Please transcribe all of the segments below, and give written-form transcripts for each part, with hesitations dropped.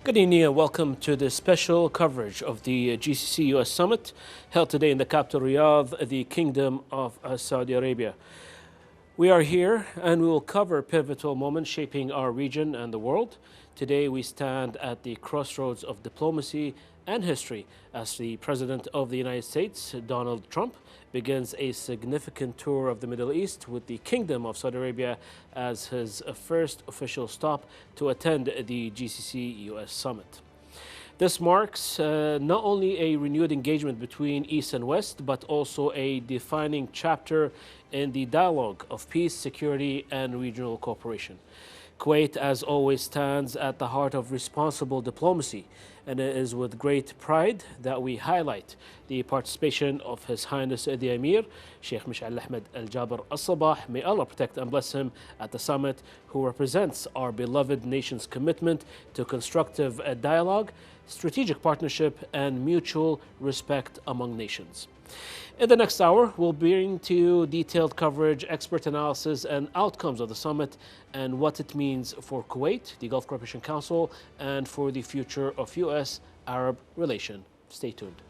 Good evening and welcome to the special coverage of the GCC-US Summit held today in the capital Riyadh, the Kingdom of Saudi Arabia. We are here and we will cover pivotal moments shaping our region and the world. Today we stand at the crossroads of diplomacy and history as the President of the United States, Donald Trump, begins a significant tour of the Middle East with the Kingdom of Saudi Arabia as his first official stop to attend the GCC-US Summit. This marks not only a renewed engagement between East and West, but also a defining chapter in the dialogue of peace, security, and regional cooperation. Kuwait, as always, stands at the heart of responsible diplomacy, and it is with great pride that we highlight the participation of His Highness the Emir, Sheikh Mish'al Ahmed Al Jaber Al Sabah. May Allah protect and bless him at the summit, who represents our beloved nation's commitment to constructive dialogue, strategic partnership, and mutual respect among nations. In the next hour, we'll bring to you detailed coverage, expert analysis, and outcomes of the summit and what it means for Kuwait, the Gulf Cooperation Council, and for the future of U.S.-Arab relation. Stay tuned.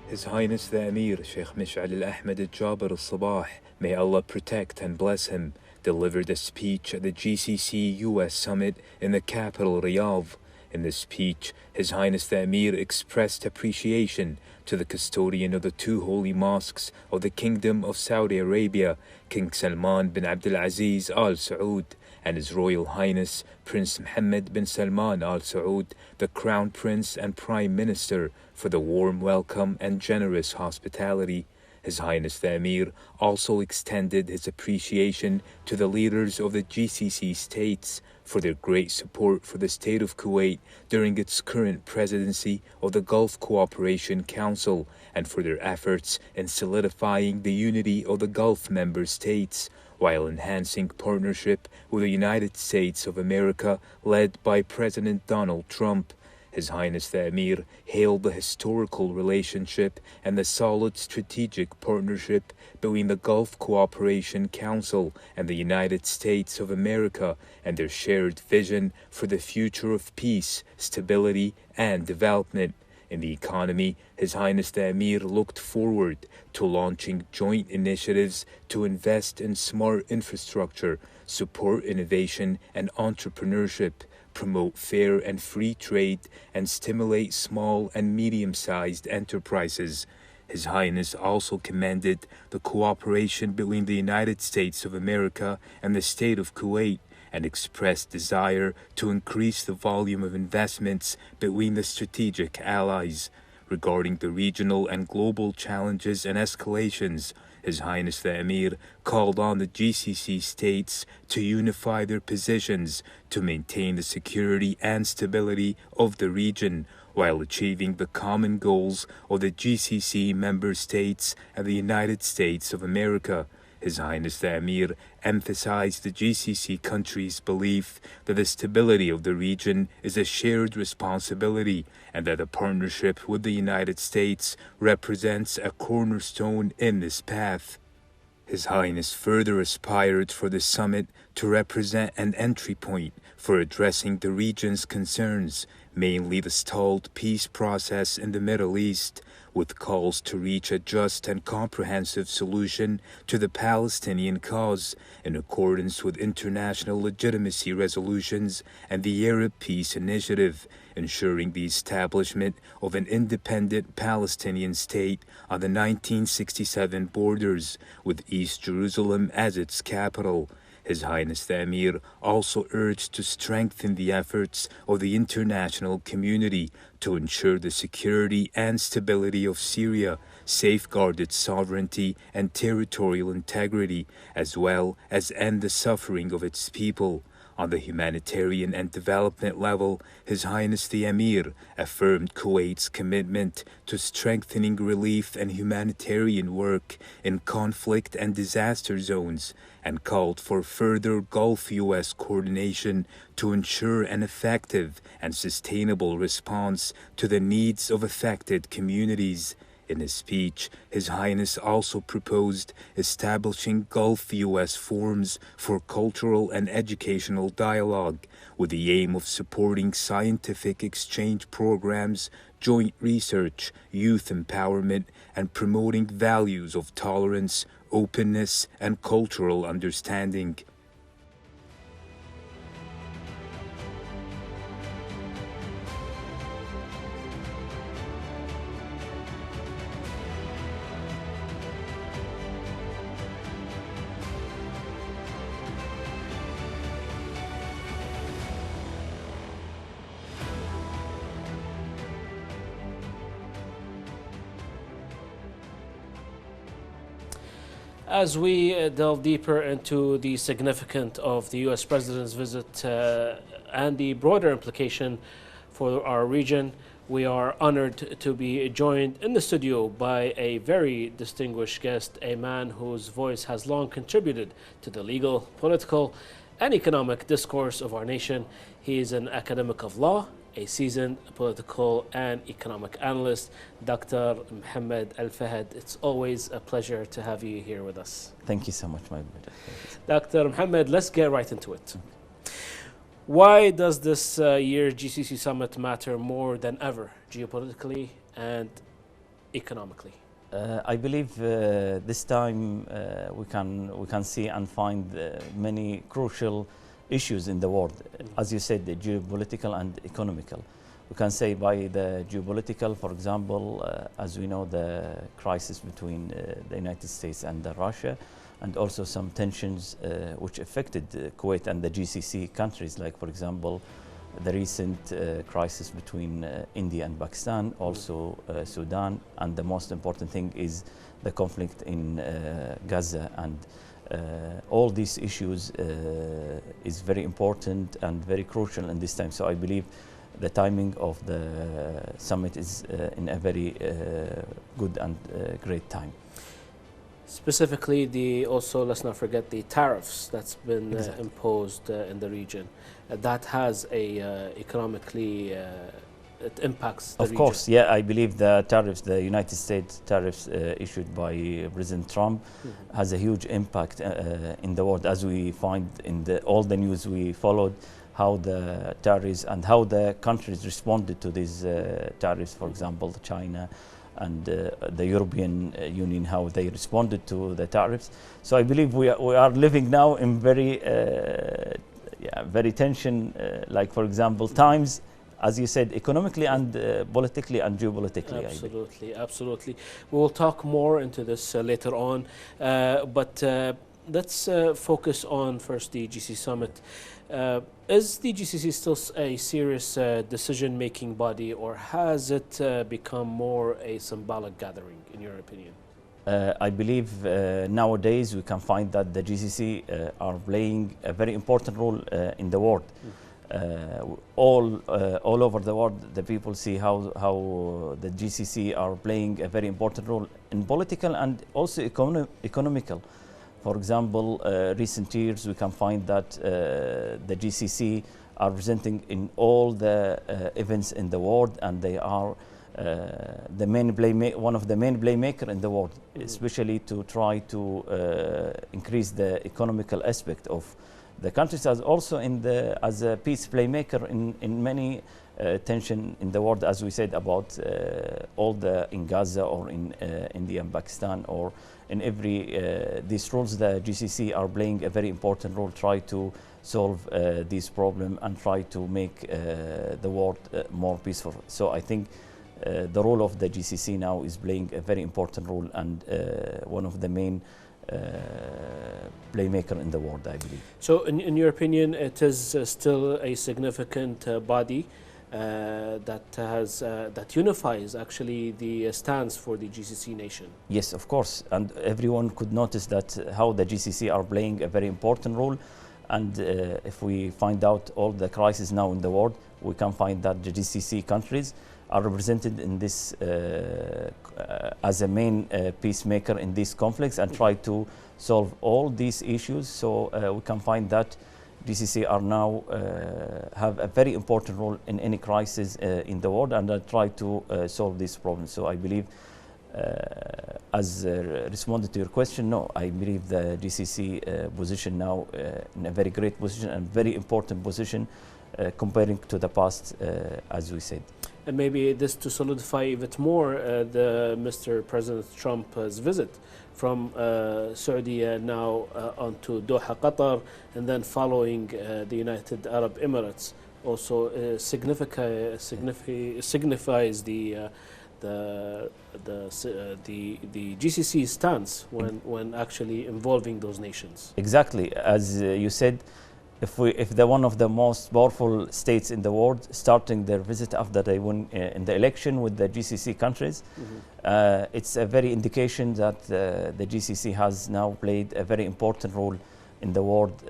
His Highness the Emir, Sheikh Mish'al Ahmed Al Jaber Al Sabah, may Allah protect and bless him, delivered a speech at the GCC-US Summit in the capital Riyadh. In the speech, His Highness the Emir expressed appreciation to the custodian of the two holy mosques of the Kingdom of Saudi Arabia, King Salman bin Abdul Aziz Al Saud, and His Royal Highness Prince Mohammed bin Salman Al Saud, the Crown Prince and Prime Minister, for the warm welcome and generous hospitality. His Highness the Emir also extended his appreciation to the leaders of the GCC states for their great support for the state of Kuwait during its current presidency of the Gulf Cooperation Council and for their efforts in solidifying the unity of the Gulf member states, while enhancing partnership with the United States of America led by President Donald Trump. His Highness the Emir hailed the historical relationship and the solid strategic partnership between the Gulf Cooperation Council and the United States of America and their shared vision for the future of peace, stability, and development. In the economy, His Highness the Emir looked forward to launching joint initiatives to invest in smart infrastructure, support innovation and entrepreneurship, promote fair and free trade, and stimulate small and medium-sized enterprises. His Highness also commended the cooperation between the United States of America and the state of Kuwait, and expressed desire to increase the volume of investments between the strategic allies. Regarding the regional and global challenges and escalations, His Highness the Emir called on the GCC states to unify their positions to maintain the security and stability of the region, while achieving the common goals of the GCC member states and the United States of America. His Highness the Emir emphasized the GCC countries' belief that the stability of the region is a shared responsibility and that a partnership with the United States represents a cornerstone in this path. His Highness further aspired for the summit to represent an entry point for addressing the region's concerns, mainly the stalled peace process in the Middle East, with calls to reach a just and comprehensive solution to the Palestinian cause in accordance with international legitimacy resolutions and the Arab Peace Initiative, ensuring the establishment of an independent Palestinian state on the 1967 borders, with East Jerusalem as its capital. His Highness the Emir also urged to strengthen the efforts of the international community to ensure the security and stability of Syria, safeguard its sovereignty and territorial integrity, as well as end the suffering of its people. On the humanitarian and development level, His Highness the Emir affirmed Kuwait's commitment to strengthening relief and humanitarian work in conflict and disaster zones, and called for further Gulf-US coordination to ensure an effective and sustainable response to the needs of affected communities. In his speech, His Highness also proposed establishing Gulf-US forums for cultural and educational dialogue with the aim of supporting scientific exchange programs, joint research, youth empowerment, and promoting values of tolerance, openness, and cultural understanding. As we delve deeper into the significance of the U.S. President's visit and the broader implication for our region, we are honored to be joined in the studio by a very distinguished guest, a man whose voice has long contributed to the legal, political, and economic discourse of our nation. He is an academic of law, a seasoned political and economic analyst, Dr. Mohammed Al-Fahad. It's always a pleasure to have you here with us. Thank you so much, my brother. Dr. Mohammed, let's get right into it. Why does this year's GCC Summit matter more than ever, geopolitically and economically? I believe this time we can see and find many crucial issues in the world. As you said, the geopolitical and economical. We can say by the geopolitical, for example, as we know, the crisis between the United States and Russia, and also some tensions which affected Kuwait and the GCC countries, like, for example, the recent crisis between India and Pakistan, also Sudan, and the most important thing is the conflict in Gaza. And all these issues is very important and very crucial in this time. So I believe the timing of the summit is in a very good and great time. Specifically, also let's not forget the tariffs that's been Exactly. Imposed in the region. That has a economically it impacts the Of course, yeah, I believe the tariffs, the United States tariffs issued by President Trump, has a huge impact in the world, as we find in all the news we followed, how the tariffs and how the countries responded to these tariffs, for example, China and the European Union, how they responded to the tariffs. So I believe we are living now in very, very tension, like, for example, times, as you said, economically and politically and geopolitically. Absolutely, absolutely. We will talk more into this later on, but let's focus on first the GCC Summit. Is the GCC still a serious decision-making body, or has it become more a symbolic gathering, in your opinion? I believe nowadays we can find that the GCC are playing a very important role in the world. All over the world, the people see how the GCC are playing a very important role in political and also economical. For example, recent years we can find that the GCC are presenting in all the events in the world, and they are one of the main playmaker in the world, especially to try to increase the economical aspect of the countries, as also as a peace playmaker in many tension in the world, as we said about in Gaza or in India and Pakistan, or in every these roles. The GCC are playing a very important role, try to solve this problem and try to make the world more peaceful. So I think the role of the GCC now is playing a very important role, and one of the main playmaker in the world, I believe. So in your opinion, it is still a significant body that unifies actually the stance for the GCC nation? Yes, of course, and everyone could notice that how the GCC are playing a very important role. And if we find out all the crises now in the world, we can find that the GCC countries are represented in this as a main peacemaker in these conflicts and try to solve all these issues. So we can find that GCC are now have a very important role in any crisis in the world, and try to solve these problems. So I believe As responded to your question, no, I believe the GCC position now in a very great position and very important position comparing to the past, as we said. And maybe this to solidify even more the Mr. President Trump's visit from Saudi now onto Doha, Qatar, and then following the United Arab Emirates also signifies the GCC stance when actually involving those nations. Exactly, as you said, if they're one of the most powerful states in the world, starting their visit after they won in the election with the GCC countries, it's a very indication that the GCC has now played a very important role in the world,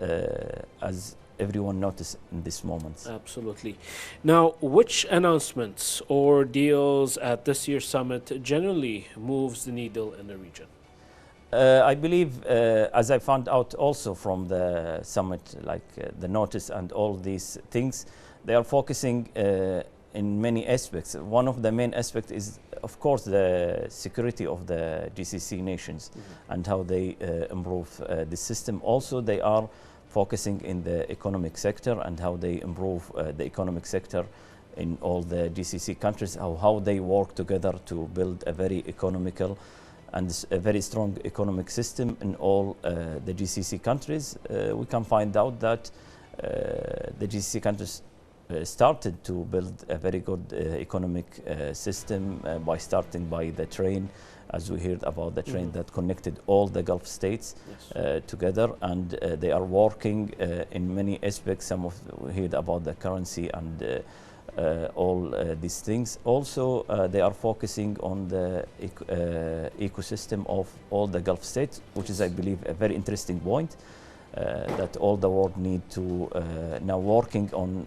as everyone noticed in this moment. Absolutely. Now, which announcements or deals at this year's summit generally moves the needle in the region? I believe, as I found out also from the summit, like the notice and all these things, they are focusing in many aspects. One of the main aspects is, of course, the security of the GCC nations and how they improve the system. Also, they are focusing in the economic sector and how they improve the economic sector in all the GCC countries, how they work together to build a very economical and a very strong economic system in all the GCC countries. We can find out that the GCC countries started to build a very good economic system by starting by the train, as we heard about the train that connected all the Gulf states together, and they are working in many aspects. Some of we heard about the currency and all these things. Also, they are focusing on the ecosystem of all the Gulf states, which is, I believe, a very interesting point that all the world need to now working on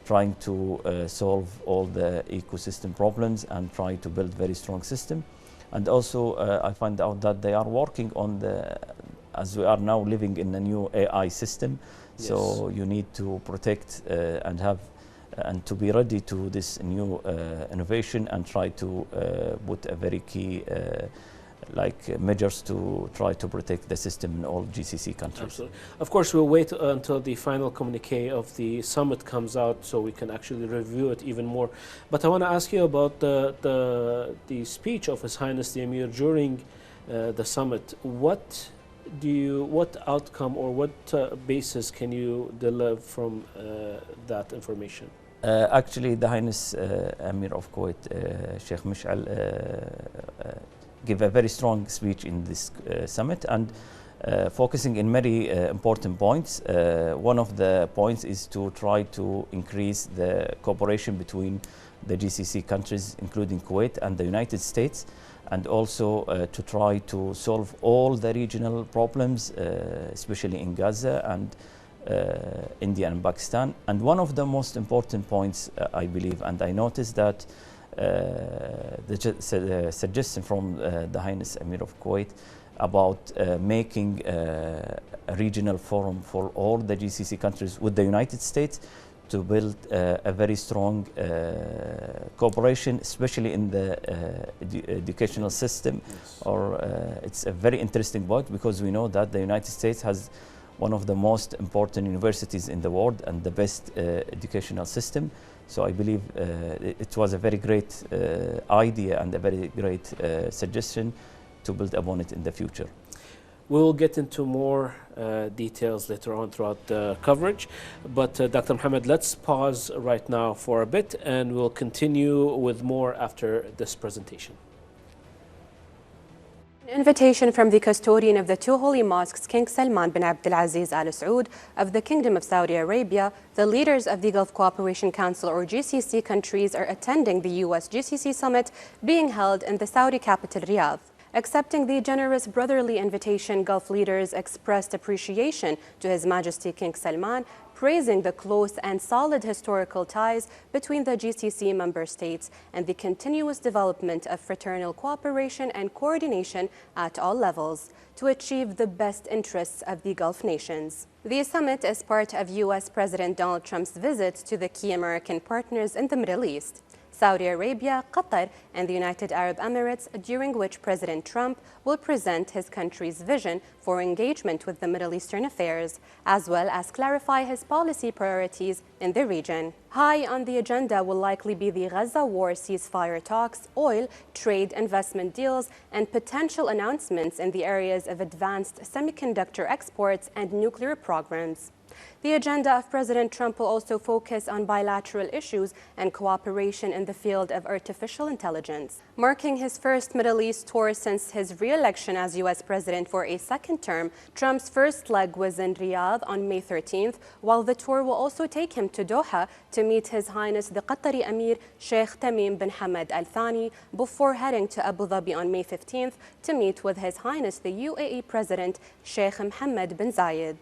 trying to solve all the ecosystem problems and try to build very strong system. And also, I find out that they are working on as we are now living in a new AI system, so you need to protect and have and to be ready to this new innovation and try to put a very key measures to try to protect the system in all GCC countries. Absolutely. Of course, we'll wait until the final communique of the summit comes out so we can actually review it even more. But I want to ask you about the speech of His Highness the Emir during the summit. What outcome or what basis can you derive from that information? Actually, the Highness Emir of Kuwait, Sheikh Mish'al, gave a very strong speech in this summit and focusing in many important points. One of the points is to try to increase the cooperation between the GCC countries, including Kuwait and the United States, and also to try to solve all the regional problems, especially in Gaza and India and Pakistan. And one of the most important points, I believe, and I noticed that the suggestion from the Highness Emir of Kuwait about making a regional forum for all the GCC countries with the United States to build a very strong cooperation, especially in the educational system. It's a very interesting point because we know that the United States has one of the most important universities in the world and the best educational system. So I believe it was a very great idea and a very great suggestion to build upon it in the future. We'll get into more details later on throughout the coverage. But Dr. Mohammed, let's pause right now for a bit and we'll continue with more after this presentation. An invitation from the custodian of the two holy mosques, King Salman bin Abdulaziz Al Saud of the Kingdom of Saudi Arabia. The leaders of the Gulf Cooperation Council or GCC countries are attending the US GCC Summit being held in the Saudi capital Riyadh. Accepting the generous brotherly invitation, Gulf leaders expressed appreciation to His Majesty King Salman, praising the close and solid historical ties between the GCC member states and the continuous development of fraternal cooperation and coordination at all levels to achieve the best interests of the Gulf nations. The summit is part of US President Donald Trump's visit to the key American partners in the Middle East. Saudi Arabia, Qatar, and the United Arab Emirates, during which President Trump will present his country's vision for engagement with the Middle Eastern affairs, as well as clarify his policy priorities in the region. High on the agenda will likely be the Gaza war ceasefire talks, oil, trade, investment deals, and potential announcements in the areas of advanced semiconductor exports and nuclear programs. The agenda of President Trump will also focus on bilateral issues and cooperation in the field of artificial intelligence. Marking his first Middle East tour since his re-election as U.S. president for a second term, Trump's first leg was in Riyadh on May 13th, while the tour will also take him to Doha to meet His Highness the Qatari Emir Sheikh Tamim bin Hamad Al Thani before heading to Abu Dhabi on May 15th to meet with His Highness the UAE President Sheikh Mohammed bin Zayed.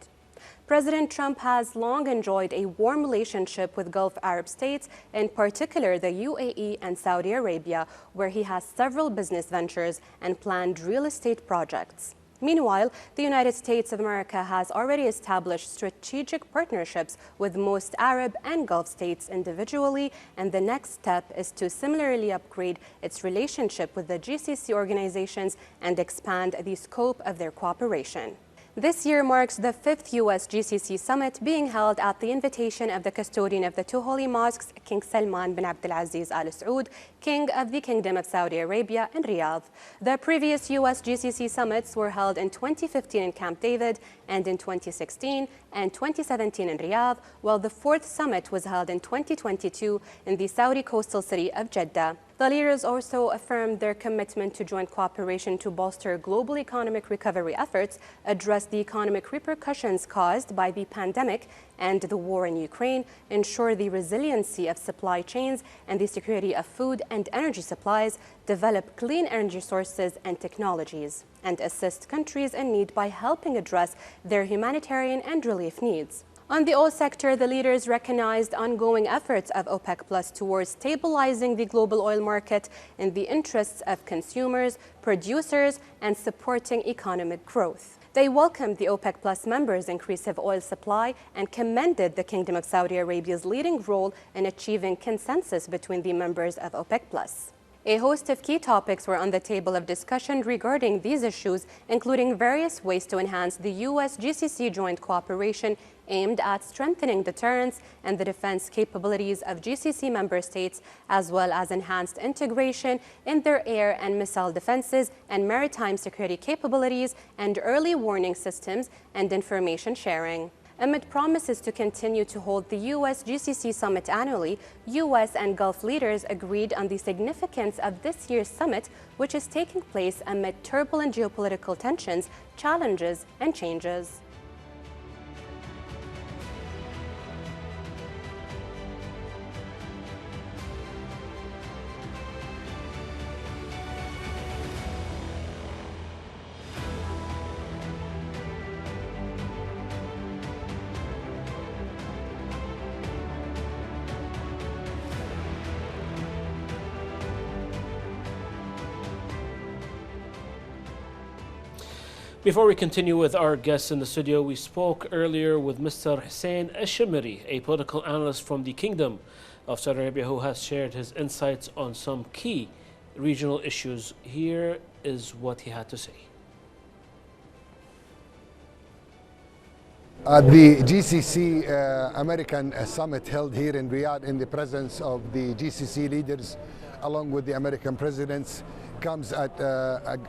President Trump has long enjoyed a warm relationship with Gulf Arab states, in particular the UAE and Saudi Arabia, where he has several business ventures and planned real estate projects. Meanwhile, the United States of America has already established strategic partnerships with most Arab and Gulf states individually, and the next step is to similarly upgrade its relationship with the GCC organizations and expand the scope of their cooperation. This year marks the 5th U.S. GCC Summit, being held at the invitation of the custodian of the two holy mosques, King Salman bin Abdulaziz Al Saud, King of the Kingdom of Saudi Arabia, in Riyadh. The previous U.S. GCC summits were held in 2015 in Camp David and in 2016 and 2017 in Riyadh, while the 4th summit was held in 2022 in the Saudi coastal city of Jeddah. The leaders also affirmed their commitment to joint cooperation to bolster global economic recovery efforts, address the economic repercussions caused by the pandemic and the war in Ukraine, ensure the resiliency of supply chains and the security of food and energy supplies, develop clean energy sources and technologies, and assist countries in need by helping address their humanitarian and relief needs. On the oil sector, the leaders recognized ongoing efforts of OPEC Plus towards stabilizing the global oil market in the interests of consumers, producers, and supporting economic growth. They welcomed the OPEC Plus members' increase of oil supply and commended the Kingdom of Saudi Arabia's leading role in achieving consensus between the members of OPEC Plus. A host of key topics were on the table of discussion regarding these issues, including various ways to enhance the U.S.-GCC joint cooperation aimed at strengthening deterrence and the defense capabilities of GCC member states, as well as enhanced integration in their air and missile defenses and maritime security capabilities and early warning systems and information sharing. Amid promises to continue to hold the U.S.-GCC Summit annually, U.S. and Gulf leaders agreed on the significance of this year's summit, which is taking place amid turbulent geopolitical tensions, challenges, and changes. Before we continue with our guests in the studio, we spoke earlier with Mr. Hussein Eshemiri, a political analyst from the Kingdom of Saudi Arabia, who has shared his insights on some key regional issues. Here is what he had to say. The GCC American Summit held here in Riyadh in the presence of the GCC leaders along with the American presidents comes at a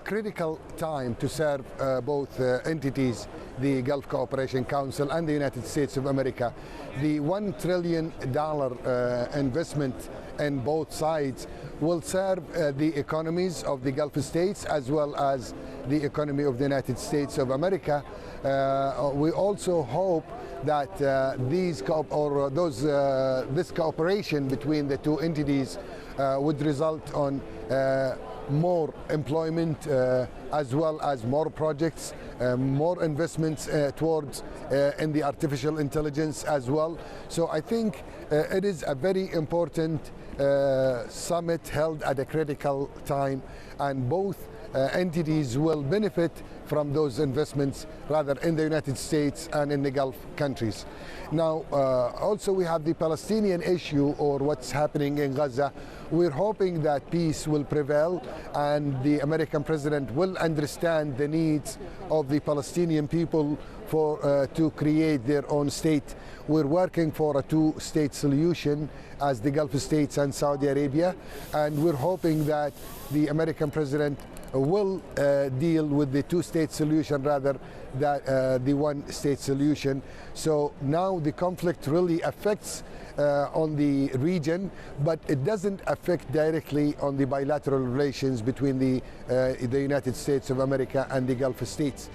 critical time to serve both entities, the Gulf Cooperation Council and the United States of America. The $1 trillion investment in both sides will serve the economies of the Gulf states as well as the economy of the United States of America. We also hope that this cooperation between the two entities would result on more employment as well as more projects, more investments towards in the artificial intelligence as well. So I think it is a very important summit held at a critical time, and both entities will benefit from those investments rather in the United States and in the Gulf countries. Now, also we have the Palestinian issue, or what's happening in Gaza. We're hoping that peace will prevail and the American president will understand the needs of the Palestinian people to create their own state. We're working for a two-state solution as the Gulf states and Saudi Arabia, and we're hoping that the American president will deal with the two-state solution rather than the one-state solution. So now the conflict really affects on the region, but it doesn't affect directly on the bilateral relations between the United States of America and the Gulf states.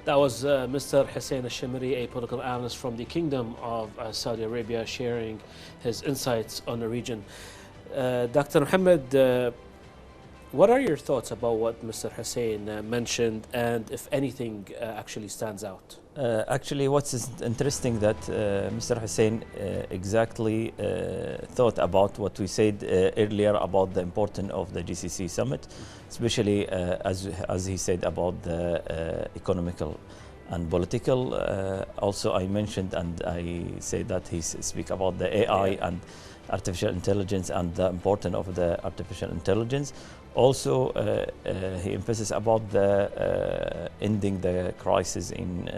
That was Mr. Hussein al-Shamiri, a political analyst from the Kingdom of Saudi Arabia, sharing his insights on the region. Dr. Mohammed, what are your thoughts about what Mr. Hussein mentioned, and if anything actually stands out? Actually, what's interesting that Mr. Hussein exactly thought about what we said earlier about the importance of the GCC summit, especially as he said about the economical and political. Also, I mentioned and I said that he speak about the AI and artificial intelligence and the importance of the artificial intelligence. Also, he emphasized about the ending the crisis in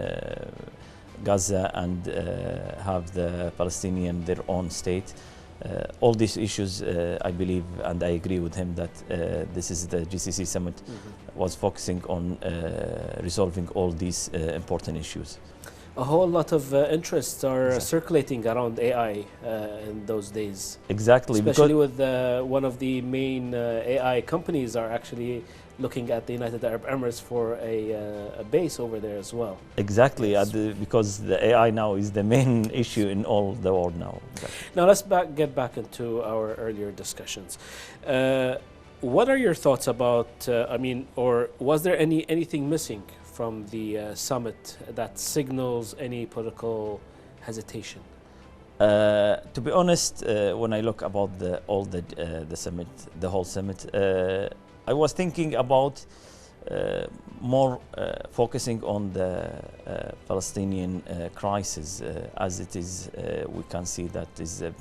Gaza and have the Palestinian their own state. All these issues, I believe, and I agree with him that this is the GCC summit was focusing on resolving all these important issues. A whole lot of interests are circulating around AI in those days. Exactly. Especially with one of the main AI companies are actually looking at the United Arab Emirates for a base over there as well. Exactly, yes. Because the AI now is the main issue in all the world now. Now let's get back into our earlier discussions. What are your thoughts about, or was there anything missing from the summit that signals any political hesitation? To be honest, when I look about the summit, the whole summit, I was thinking about more focusing on the Palestinian crisis, as it is. We can see that is a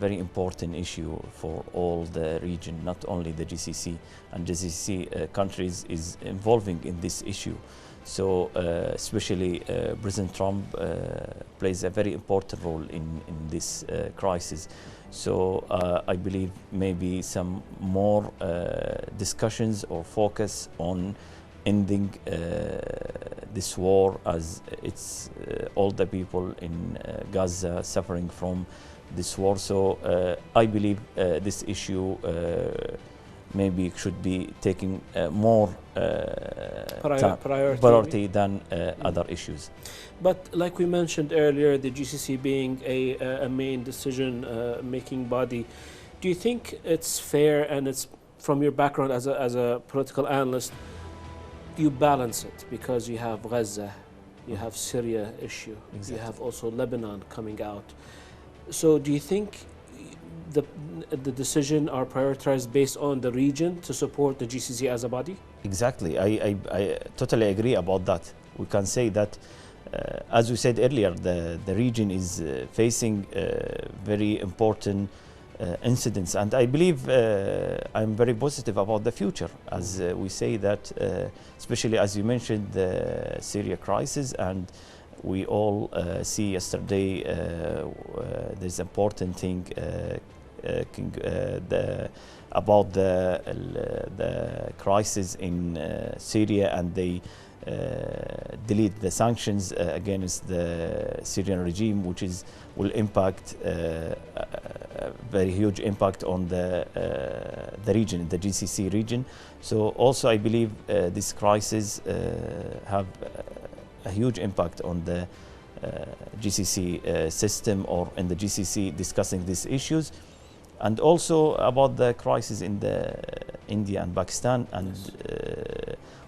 very important issue for all the region, not only the GCC, and GCC countries is involving in this issue. So especially President Trump plays a very important role in this crisis. So I believe maybe some more discussions or focus on ending this war, as it's all the people in Gaza suffering from this war. So I believe this issue maybe should be taking more priority than other issues. But like we mentioned earlier, the GCC being a main decision-making body, do you think it's fair, and it's from your background as a political analyst, you balance it because you have Gaza, you have Syria issue, you have also Lebanon coming out. So do you think the decision are prioritized based on the region to support the GCC as a body? Exactly, I totally agree about that. We can say that, as we said earlier, the region is facing very important incidents, and I believe I'm very positive about the future, as we say that, especially as you mentioned, the Syria crisis, and we all see yesterday there's important thing about the crisis in Syria, and they delete the sanctions against the Syrian regime, which will impact a very huge impact on the region, the GCC region. So also I believe this crisis have a huge impact on the GCC system, or in the GCC discussing these issues, and also about the crisis in the India and Pakistan, and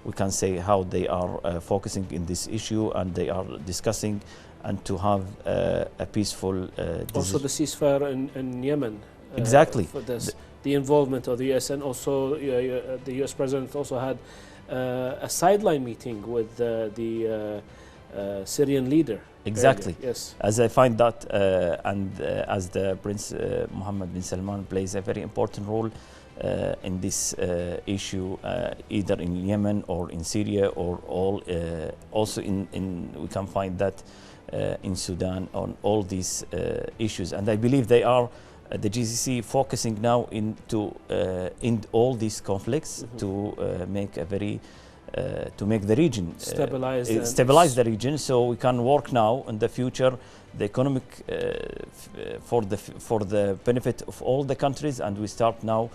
we can say how they are focusing in this issue, and they are discussing and to have a peaceful also the ceasefire in Yemen. Exactly. For this, the involvement of the US, and also the US president also had a sideline meeting with the Syrian leader. Exactly. Earlier. Yes. As I find that, and as the Prince Mohammed bin Salman plays a very important role in this issue, either in Yemen or in Syria, or all also in we can find that in Sudan, on all these issues. And I believe they are the GCC focusing now to end all these conflicts, to make a very to make the region stabilize the region, so we can work now in the future the economic for the benefit of all the countries. And we start now,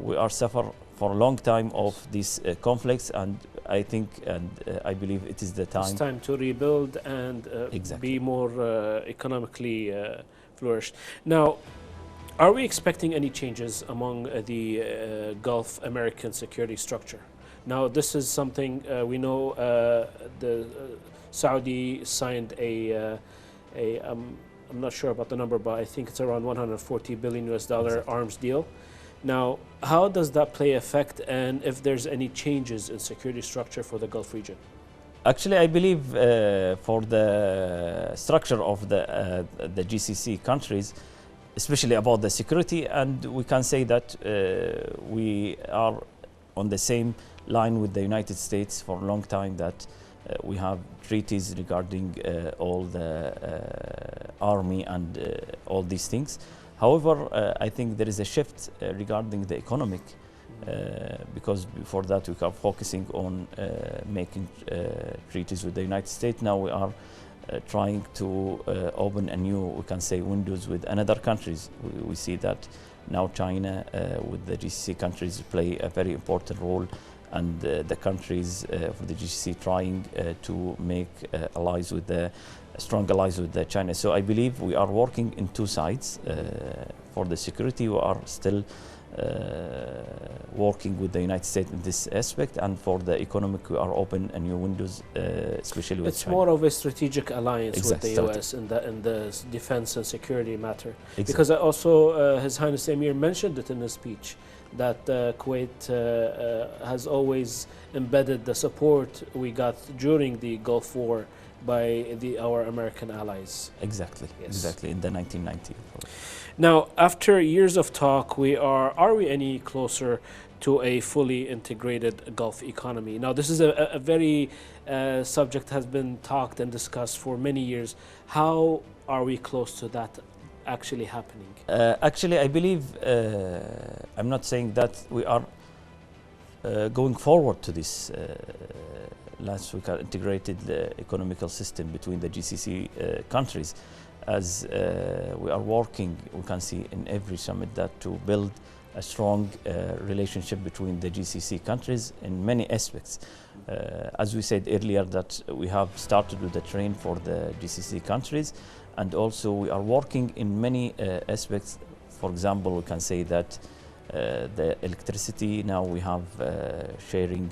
we are suffer for a long time of these conflicts, and I think and I believe it is the time. It's time to rebuild and exactly. be more economically flourished. Now, are we expecting any changes among the Gulf American security structure? Now, this is something we know. The Saudi signed I'm not sure about the number, but I think it's around $140 billion exactly. Arms deal. Now, how does that play effect, and if there's any changes in security structure for the Gulf region? Actually, I believe for the structure of the GCC countries, especially about the security, and we can say that we are on the same line with the United States for a long time, that we have treaties regarding all the army and all these things. However, I think there is a shift regarding the economic, because before that we are focusing on making treaties with the United States. Now we are trying to open a new, we can say, windows with another countries. We see that now China with the GCC countries play a very important role, and the countries for the GCC trying to make allies with the strong allies with the China. So I believe we are working in two sides. For the security, we are still working with the United States in this aspect, and for the economic, we are open a new windows, especially with China. It's more of a strategic alliance exactly. with the US in the defense and security matter. Exactly. Because also His Highness Emir mentioned it in his speech, that Kuwait has always embedded the support we got during the Gulf War by our American allies. Exactly, yes. Exactly, in the 1990s. Now, after years of talk, are we any closer to a fully integrated Gulf economy? Now, this is a very subject has been talked and discussed for many years. How are we close to that actually happening? Actually, I believe, I'm not saying that we are going forward to this. Last week, I integrated the economical system between the GCC countries. As we are working, we can see in every summit that to build a strong relationship between the GCC countries in many aspects. As we said earlier, that we have started with the train for the GCC countries, and also we are working in many aspects. For example, we can say that the electricity, now we have sharing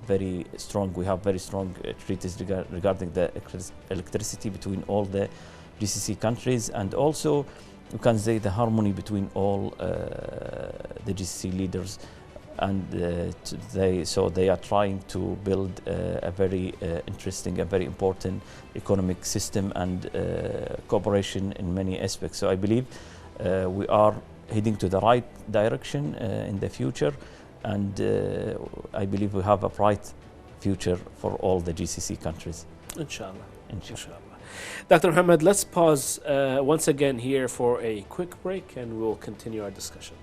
very strong, we have very strong treaties regarding the electricity between all the GCC countries, and also we can say the harmony between all the GCC leaders, and they are trying to build a very interesting, a very important economic system and cooperation in many aspects. So I believe we are heading to the right direction in the future, and I believe we have a bright future for all the GCC countries. Inshallah. Inshallah. Dr. Mohammed, let's pause once again here for a quick break, and we'll continue our discussion.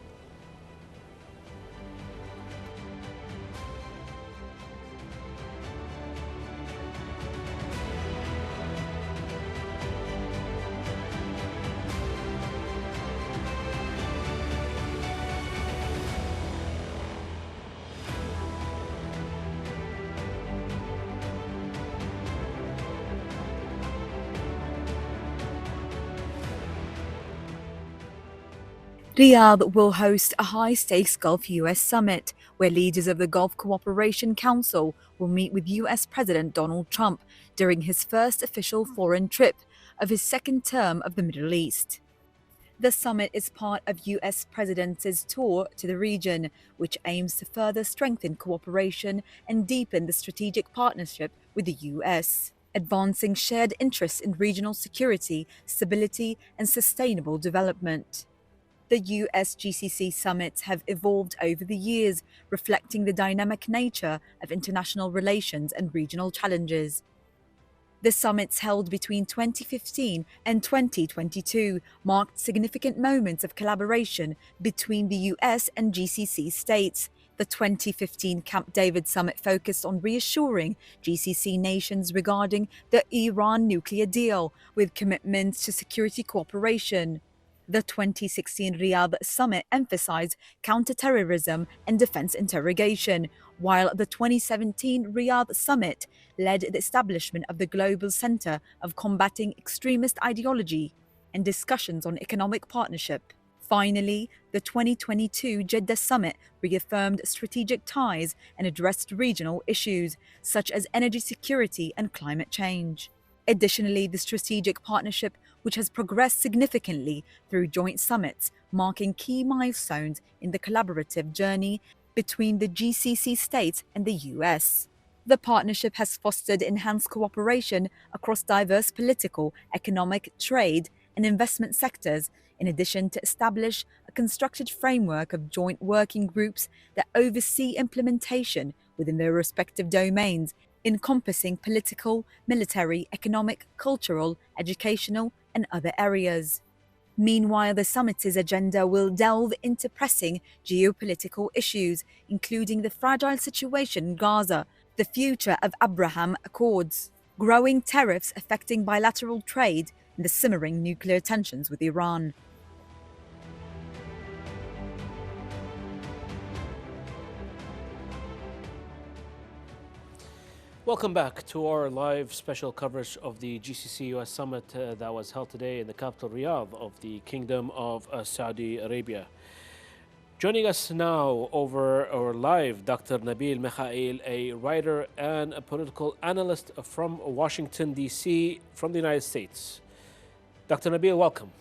Riyadh will host a high-stakes Gulf-US summit, where leaders of the Gulf Cooperation Council will meet with US President Donald Trump during his first official foreign trip of his second term of the Middle East. The summit is part of US President's tour to the region, which aims to further strengthen cooperation and deepen the strategic partnership with the US, advancing shared interests in regional security, stability, and sustainable development. The US GCC summits have evolved over the years, reflecting the dynamic nature of international relations and regional challenges. The summits held between 2015 and 2022 marked significant moments of collaboration between the US and GCC states. The 2015 Camp David summit focused on reassuring GCC nations regarding the Iran nuclear deal, with commitments to security cooperation. The 2016 Riyadh summit emphasized counterterrorism and defense interrogation, while the 2017 Riyadh summit led the establishment of the Global Center of Combating Extremist Ideology and discussions on economic partnership. Finally, the 2022 Jeddah summit reaffirmed strategic ties and addressed regional issues such as energy security and climate change. Additionally, the strategic partnership, which has progressed significantly through joint summits, marking key milestones in the collaborative journey between the GCC states and the US. The partnership has fostered enhanced cooperation across diverse political, economic, trade, and investment sectors, in addition to establish a constructed framework of joint working groups that oversee implementation within their respective domains, encompassing political, military, economic, cultural, educational, and other areas. Meanwhile, the summit's agenda will delve into pressing geopolitical issues, including the fragile situation in Gaza, the future of Abraham Accords, growing tariffs affecting bilateral trade, and the simmering nuclear tensions with Iran. Welcome back to our live special coverage of the GCC-US Summit that was held today in the capital Riyadh of the Kingdom of Saudi Arabia. Joining us now over or live, Dr. Nabil Mikhail, a writer and a political analyst from Washington, D.C., from the United States. Dr. Nabil, welcome.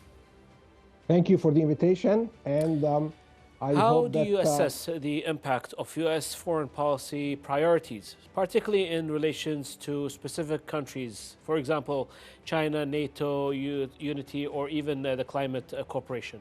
Thank you for the invitation, and How do you assess the impact of U.S. foreign policy priorities, particularly in relations to specific countries, for example, China, NATO, unity, or even the climate cooperation?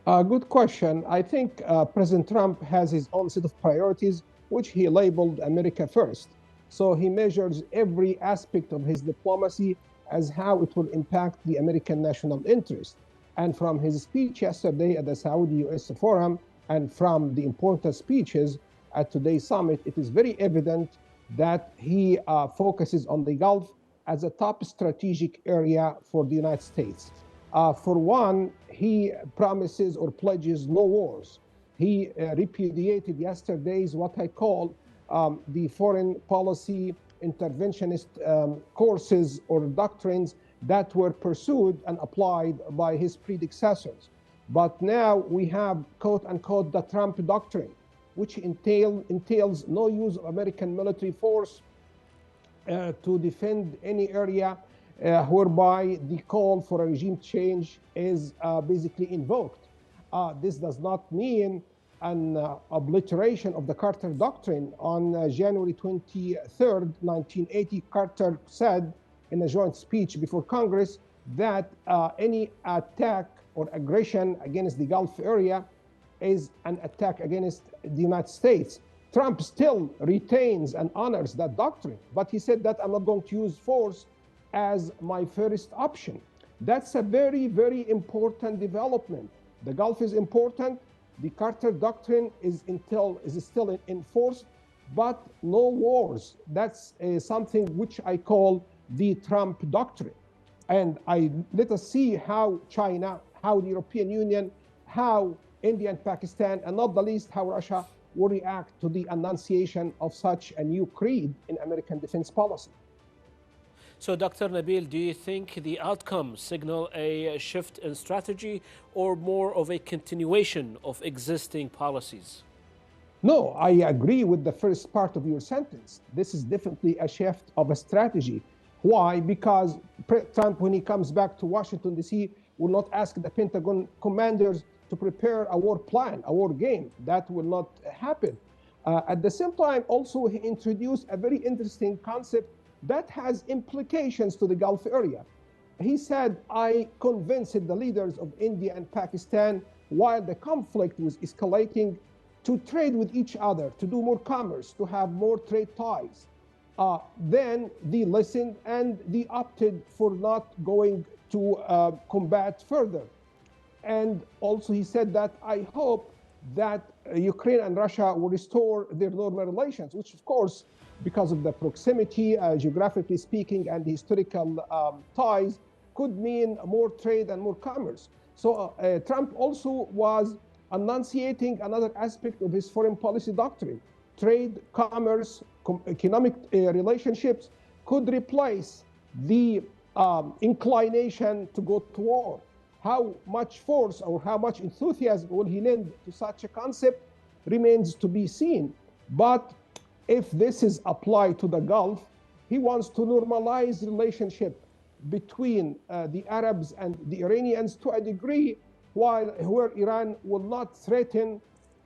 Good question. I think President Trump has his own set of priorities, which he labeled America first. So he measures every aspect of his diplomacy as how it will impact the American national interest. And from his speech yesterday at the Saudi-US Forum and from the important speeches at today's summit, it is very evident that he focuses on the Gulf as a top strategic area for the United States. For one, he promises or pledges no wars. He repudiated yesterday's what I call the foreign policy interventionist courses or doctrines that were pursued and applied by his predecessors. But now we have, quote unquote, the Trump doctrine, which entails no use of American military force to defend any area whereby the call for a regime change is basically invoked. This does not mean an obliteration of the Carter doctrine. On January 23rd, 1980, Carter said in a joint speech before Congress that any attack or aggression against the Gulf area is an attack against the United States. Trump still retains and honors that doctrine, but he said that I'm not going to use force as my first option. That's a very, very important development. The Gulf is important. The Carter doctrine is still enforced, but no wars. That's something which I call the Trump doctrine. And let us see how China, how the European Union, how India and Pakistan, and not the least how Russia will react to the enunciation of such a new creed in American defense policy. So, Dr. Nabil, do you think the outcomes signal a shift in strategy or more of a continuation of existing policies? No, I agree with the first part of your sentence. This is definitely a shift of a strategy. Why? Because Trump, when he comes back to Washington, D.C., will not ask the Pentagon commanders to prepare a war plan, a war game. That will not happen. At the same time, also, he introduced a very interesting concept that has implications to the Gulf area. He said, I convinced the leaders of India and Pakistan, while the conflict was escalating, to trade with each other, to do more commerce, to have more trade ties. Then they listened and they opted for not going to combat further. And also he said that I hope that Ukraine and Russia will restore their normal relations, which of course, because of the proximity, geographically speaking, and the historical ties, could mean more trade and more commerce. So Trump also was enunciating another aspect of his foreign policy doctrine. Trade, commerce, economic relationships could replace the inclination to go to war. How much force or how much enthusiasm will he lend to such a concept remains to be seen. But if this is applied to the Gulf, he wants to normalize relationship between the Arabs and the Iranians to a degree where Iran will not threaten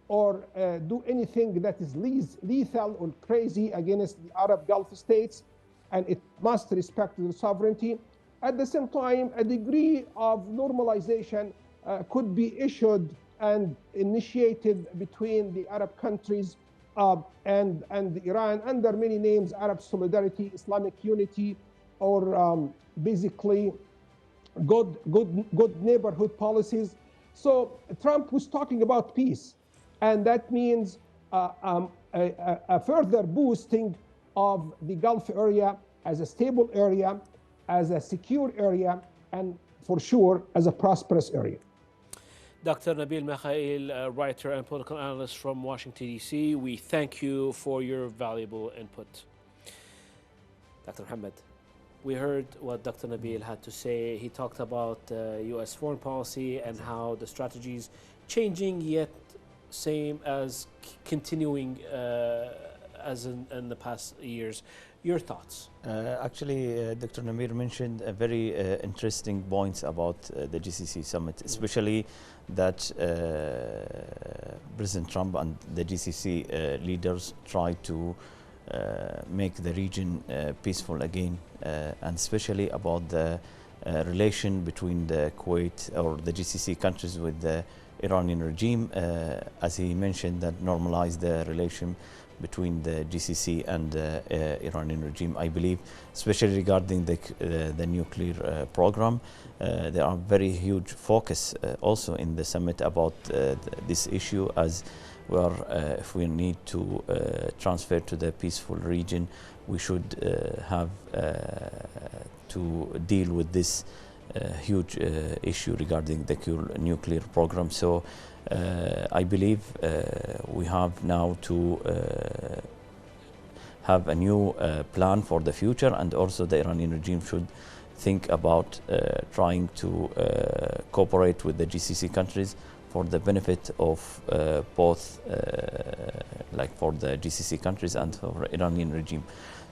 or do anything that is lethal or crazy against the Arab Gulf states, and it must respect their sovereignty. At the same time, a degree of normalization could be issued and initiated between the Arab countries and Iran under many names: Arab solidarity, Islamic unity, or basically good neighborhood policies. So Trump was talking about peace, and that means a further boosting of the Gulf area as a stable area, as a secure area, and for sure as a prosperous area. Dr. Nabil Mikhail, writer and political analyst from Washington, D.C., we thank you for your valuable input. Dr. Mohammed, we heard what Dr. Nabil had to say. He talked about U.S. foreign policy and how the strategy is changing, yet same as continuing as in the past years. Your thoughts? Actually, Dr. Namir mentioned a very interesting points about the GCC summit, especially that President Trump and the GCC leaders try to make the region peaceful again, and especially about the relation between the Kuwait or the GCC countries with the Iranian regime, as he mentioned, that normalize the relation between the GCC and the Iranian regime. I believe, especially regarding the nuclear program, there are very huge focus also in the summit about this issue, as we are, if we need to transfer to the peaceful region, we should have to deal with this huge issue regarding the nuclear program. So I believe we have now to have a new plan for the future, and also the Iranian regime should think about trying to cooperate with the GCC countries for the benefit of both, like for the GCC countries and for Iranian regime.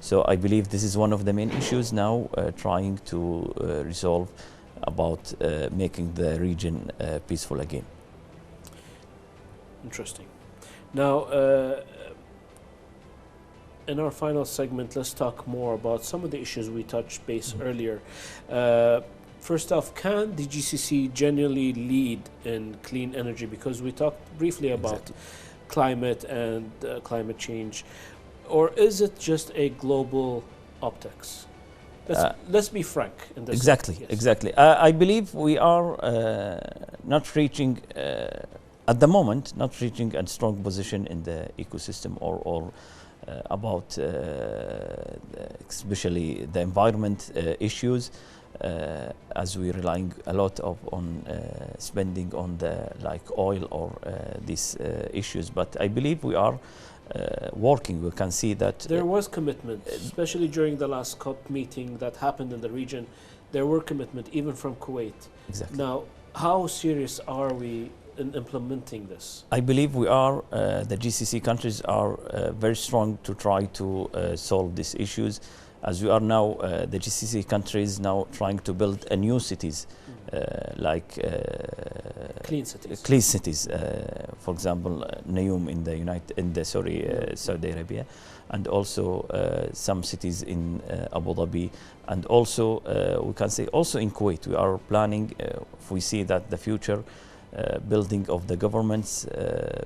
So I believe this is one of the main issues now, trying to resolve about making the region peaceful again. Interesting. Now, in our final segment, let's talk more about some of the issues we touched base earlier. First off, can the GCC genuinely lead in clean energy? Because we talked briefly about climate and climate change. Or is it just a global optics? Let's be frank in this. Exactly, yes. Exactly. I believe we are not reaching, at the moment, not reaching a strong position in the ecosystem or about especially the environment issues, as we're relying a lot on spending on the like oil or these issues. But I believe we are working. We can see that there was commitment, especially during the last COP meeting that happened in the region. There were commitment even from Kuwait. Exactly. Now, how serious are we in implementing this? I believe we are. The GCC countries are very strong to try to solve these issues. As we are now, the GCC countries now trying to build a new cities, like clean cities. Clean cities. For example, Neom in the Saudi Arabia, and also some cities in Abu Dhabi, and also we can say also in Kuwait. We are planning. If we see that the future building of the government's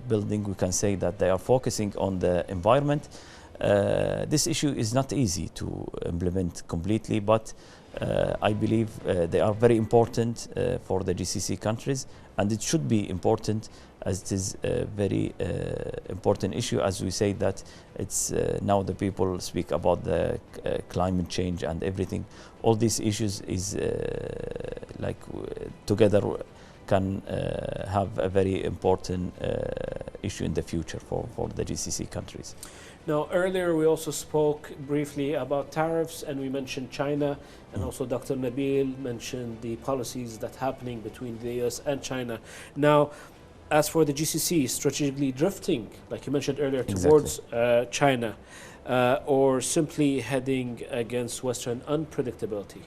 building, we can say that they are focusing on the environment. This issue is not easy to implement completely, but I believe they are very important for the GCC countries, and it should be important as it is a very important issue. As we say that it's now the people speak about the climate change and everything. All these issues is like together can have a very important issue in the future for the GCC countries. Now, earlier we also spoke briefly about tariffs, and we mentioned China, and also Dr. Nabil mentioned the policies that happening between the US and China. Now, as for the GCC, strategically drifting, like you mentioned earlier, towards China, or simply heading against Western unpredictability,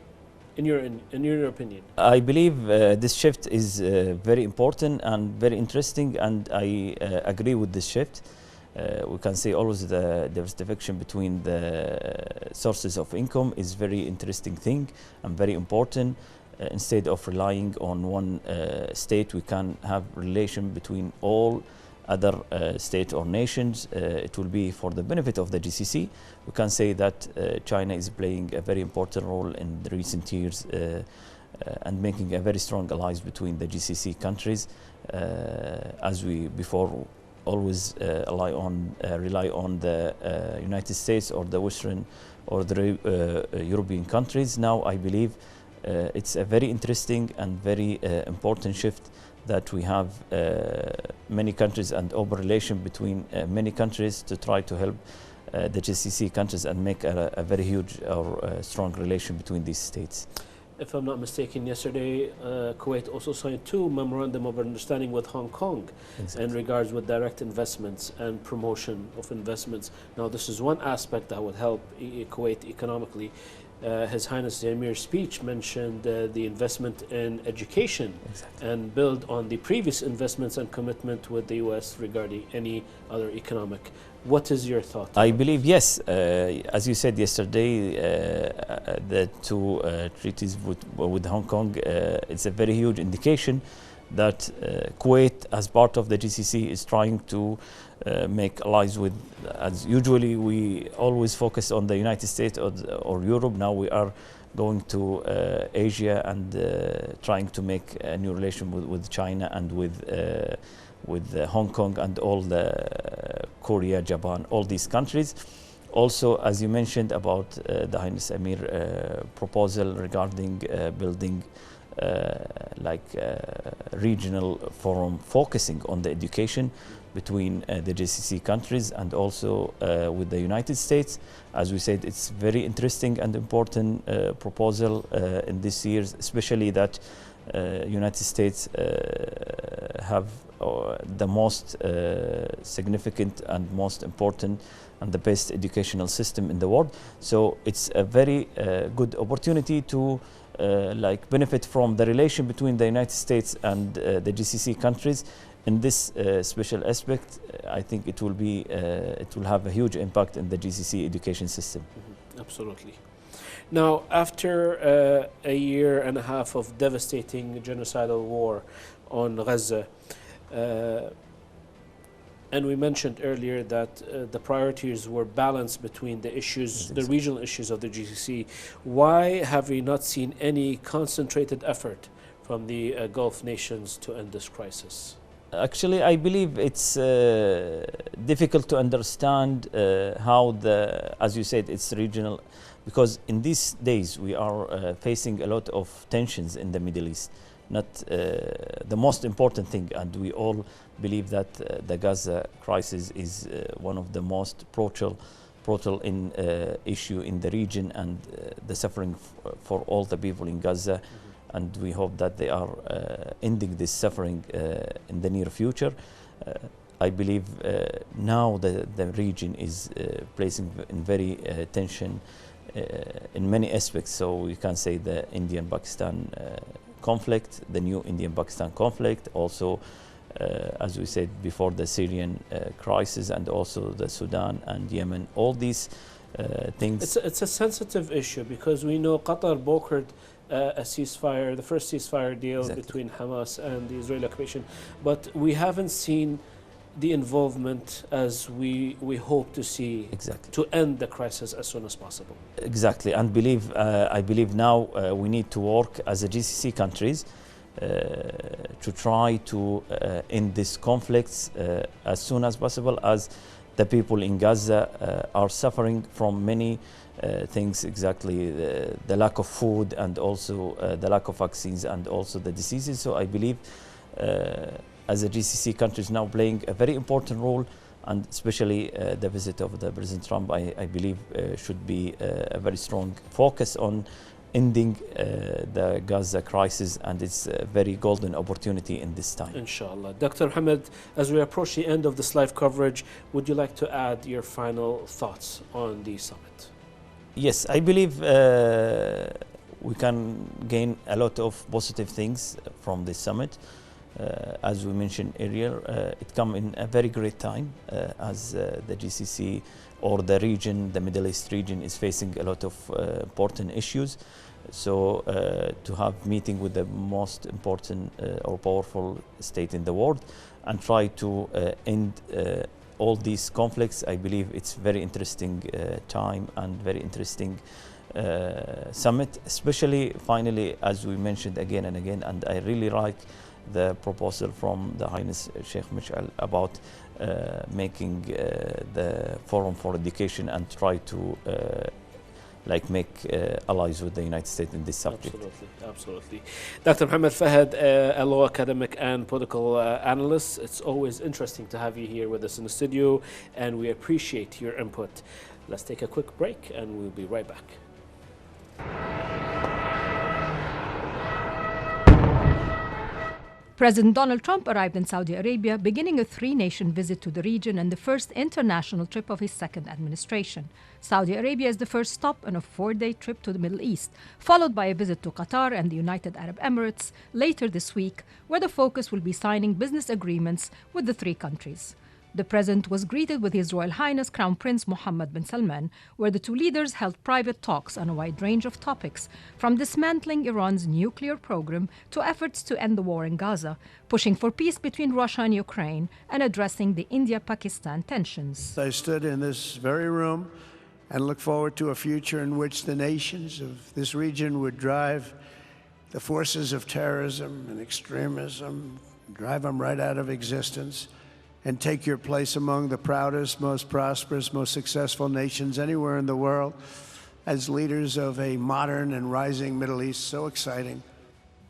in your opinion? I believe this shift is very important and very interesting, and I agree with this shift. We can say always the diversification between the sources of income is very interesting thing and very important. Instead of relying on one state, we can have relation between all other states or nations. It will be for the benefit of the GCC. We can say that China is playing a very important role in the recent years and making a very strong alliance between the GCC countries, as we before always rely on the United States or the Western or the European countries. Now I believe it's a very interesting and very important shift that we have many countries and open relation between many countries to try to help the GCC countries and make a very huge or strong relation between these states. If I'm not mistaken, yesterday Kuwait also signed 2 memorandum of understanding with Hong Kong in regards with direct investments and promotion of investments. Now, this is one aspect that would help Kuwait economically. His Highness the Emir's speech mentioned the investment in education and build on the previous investments and commitment with the US regarding any other economic. What is your thought? I believe, yes, as you said yesterday, the 2 treaties with Hong Kong, it's a very huge indication that Kuwait, as part of the GCC, is trying to make allies with, as usually we always focus on the United States or Europe. Now we are going to Asia and trying to make a new relation with China and with Hong Kong and all the Korea, Japan, all these countries. Also, as you mentioned about the Highness Emir proposal regarding building regional forum focusing on the education between the GCC countries and also with the United States. As we said, it's very interesting and important proposal in this years, especially that United States have the most significant and most important and the best educational system in the world. So it's a very good opportunity to benefit from the relation between the United States and the GCC countries. In this special aspect, I think it will have a huge impact in the GCC education system. Absolutely. Now, after a year and a half of devastating genocidal war on Gaza, and we mentioned earlier that the priorities were balanced between the issues, the regional issues of the GCC. Why have we not seen any concentrated effort from the Gulf nations to end this crisis? Actually, I believe it's difficult to understand how as you said, it's regional, because in these days we are facing a lot of tensions in the Middle East. not the most important thing. And we all believe that the Gaza crisis is one of the most brutal issue in the region, and the suffering for all the people in Gaza. And we hope that they are ending this suffering in the near future. I believe now the region is placing in very tension in many aspects. So we can say the Indian-Pakistan conflict, the new Indian-Pakistan conflict, also as we said before, the Syrian crisis, and also the Sudan and Yemen. All these things. It's a sensitive issue because we know Qatar brokered a ceasefire, the first ceasefire deal between Hamas and the Israeli occupation, but we haven't seen the involvement as we hope to see to end the crisis as soon as possible. Exactly, and I believe now we need to work as a GCC countries to try to end these conflicts as soon as possible, as the people in Gaza are suffering from many things, the lack of food, and also the lack of vaccines, and also the diseases. So I believe as a GCC countries now playing a very important role, and especially the visit of the President Trump, I believe should be a very strong focus on ending the Gaza crisis, and it's a very golden opportunity in this time. Inshallah. Dr. Mohammed, as we approach the end of this live coverage, would you like to add your final thoughts on the summit? Yes, I believe we can gain a lot of positive things from this summit. As we mentioned earlier, it comes in a very great time as the GCC or the region, the Middle East region, is facing a lot of important issues. So to have meeting with the most important or powerful state in the world and try to end all these conflicts, I believe it's very interesting time and very interesting summit, especially finally, as we mentioned again and again, and I really like the proposal from the Highness Sheikh Mish'al about making the Forum for Education and try to make allies with the United States in this subject. Absolutely. Dr. Mohammed Fahad, a law academic and political analyst, it's always interesting to have you here with us in the studio, and we appreciate your input. Let's take a quick break and we'll be right back. President Donald Trump arrived in Saudi Arabia, beginning a three-nation visit to the region and the first international trip of his second administration. Saudi Arabia is the first stop on a four-day trip to the Middle East, followed by a visit to Qatar and the United Arab Emirates later this week, where the focus will be signing business agreements with the three countries. The president was greeted with His Royal Highness Crown Prince Mohammed bin Salman, where the two leaders held private talks on a wide range of topics, from dismantling Iran's nuclear program to efforts to end the war in Gaza, pushing for peace between Russia and Ukraine, and addressing the India-Pakistan tensions. I stood in this very room and look forward to a future in which the nations of this region would drive the forces of terrorism and extremism, drive them right out of existence, and take your place among the proudest, most prosperous, most successful nations anywhere in the world as leaders of a modern and rising Middle East. So exciting.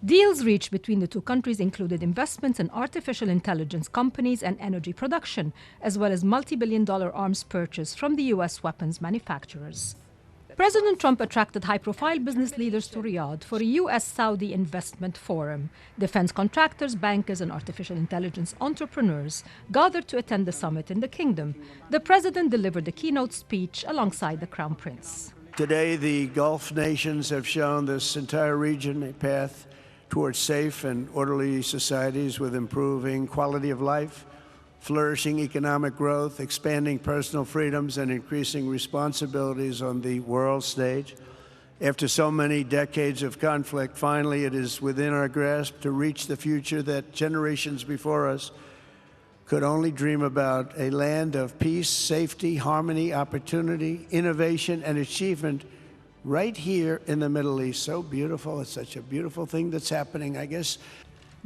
Deals reached between the two countries included investments in artificial intelligence companies and energy production, as well as multi-billion-dollar arms purchase from the U.S. weapons manufacturers. President Trump attracted high-profile business leaders to Riyadh for a U.S.-Saudi investment forum. Defense contractors, bankers, and artificial intelligence entrepreneurs gathered to attend the summit in the kingdom. The president delivered a keynote speech alongside the Crown Prince. Today, the Gulf nations have shown this entire region a path towards safe and orderly societies with improving quality of life, flourishing economic growth, expanding personal freedoms, and increasing responsibilities on the world stage. After so many decades of conflict, finally it is within our grasp to reach the future that generations before us could only dream about, a land of peace, safety, harmony, opportunity, innovation, and achievement right here in the Middle East. So beautiful. It's such a beautiful thing that's happening, I guess.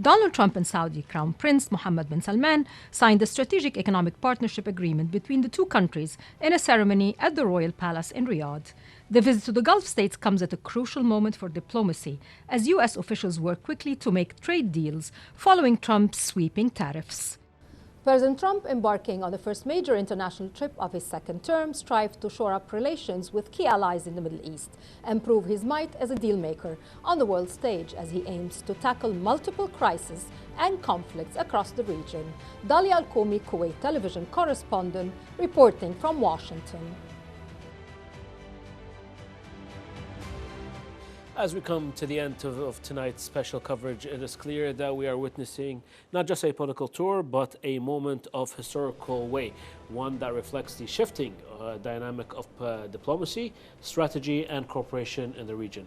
Donald Trump and Saudi Crown Prince Mohammed bin Salman signed a strategic economic partnership agreement between the two countries in a ceremony at the Royal Palace in Riyadh. The visit to the Gulf states comes at a crucial moment for diplomacy, as U.S. officials work quickly to make trade deals following Trump's sweeping tariffs. President Trump, embarking on the first major international trip of his second term, strives to shore up relations with key allies in the Middle East and prove his might as a dealmaker on the world stage as he aims to tackle multiple crises and conflicts across the region. Dalia Al-Koumi, Kuwait television correspondent, reporting from Washington. As we come to the end of tonight's special coverage, it is clear that we are witnessing not just a political tour, but a moment of historical weight, one that reflects the shifting dynamic of diplomacy, strategy, and cooperation in the region.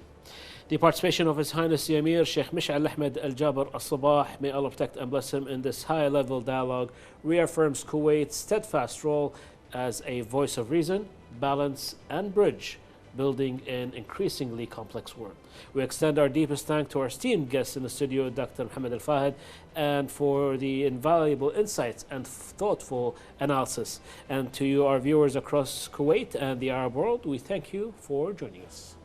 The participation of His Highness the Emir, Sheikh Mish'al Ahmed Al-Jaber Al-Sabah, may Allah protect and bless him, in this high-level dialogue reaffirms Kuwait's steadfast role as a voice of reason, balance, and bridge, building an increasingly complex world. We extend our deepest thanks to our esteemed guests in the studio, Dr. Mohammed Al-Fahad, and for the invaluable insights and thoughtful analysis. And to you, our viewers across Kuwait and the Arab world, we thank you for joining us.